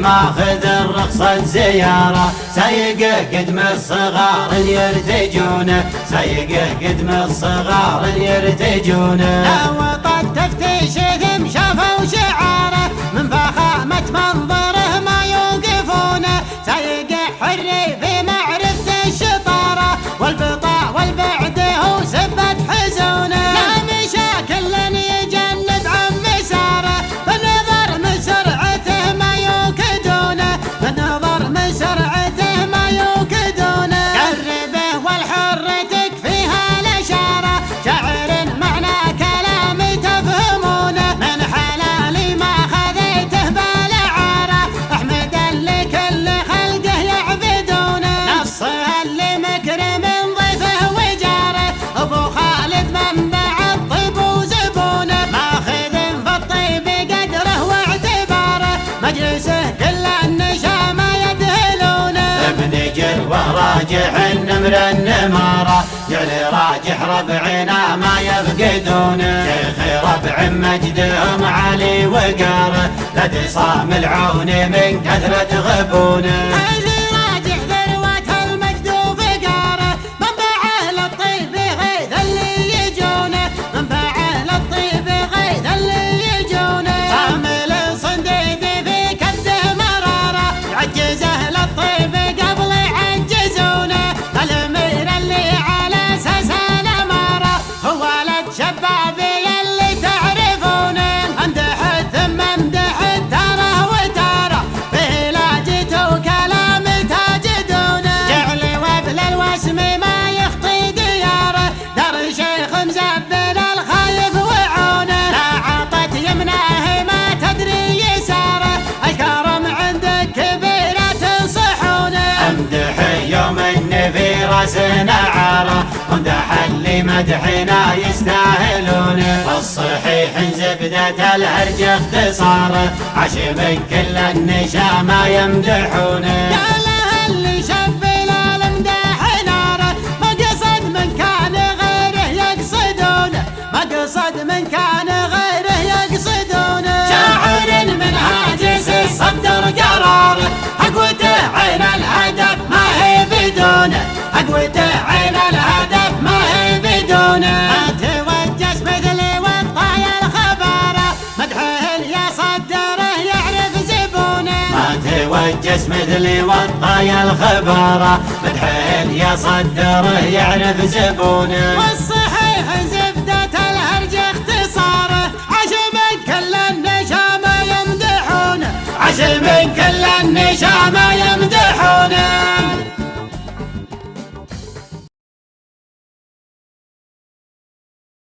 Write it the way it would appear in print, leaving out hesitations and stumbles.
ماخذ الرخصة زيارة، سايقه قدم الصغار يرتجونه، سايقه قدم الصغار يرتجونه. لو تفتيش ثم شافوا شعاره، من فخامة منظره ما يوقفونه، سايقه حري في معرفة الشطارة، والبطاء والبعد هو سبة حزونه. لا مشاكل يجنب عن مساره، بالنظر من سرعته ما يوكدونه، بالنظر من سرعته ما يوكدونه. قربه والحر تكفيها الاشاره، شاعر معنى كلامي تفهمونه، من حلالي ما خذيته بالعاره، احمدا لكل خلقه يعبدونه. نصها اللي مكرم ضيفه وجاره، ابو خالد منبع الطيب وزبونه، ماخذ في الطيب قدره واعتباره، مجلسه كل النشامه يدهلونه. ابن جلوه راجح النمر النماره، جعل راجح ربعنا ما يفقدونه، شيخ ربع مجدهم علي وقاره، لدي صام العون من كثرة غبونه. علي راجح ذروة المجد وفقاره، منبعه للطيب غيث اللي يجونه، منبعه للطيب غيث اللي يجونه. صامل صنديد في كده مراره، يعجزه للطيب قبل يعجزونه، الامير اللي على اساس الاماره، هو ولد شبابي اللي تعرفونه، امدح ثم امدح تاره وتاره، به لاجته وكلام تجدونه، جعل وبل الوسم ما يخطي دياره، دار شيخ مزبل الخايف وعونه، لا عطت يمناه ما تدري يساره، الكرم عندك كبيرة تنصحونه. امدح يوم النفي راسنا عاره، وامدح اللي مدحنا يستاهلونه، الصحيح زبدة الهرج اختصاره، عاش من كل النشامة يمدحونه. يا له اللي شبل المداح ناره، ما قصد من كان غيره يقصدونه، ما قصد من كان غيره يقصدونه. شاعر من هاجس الصدر قراره، اقوته عين الهدف ما هي بدونه، اقوته عين الهدف ما هي بدونه. ما توجس مثل والطايا الخباره، مدحه يا صدره يعرف زبونه، ما توجس مثلي والطايا الخباره، مدحه يا صدره يعرف زبونه. والصحة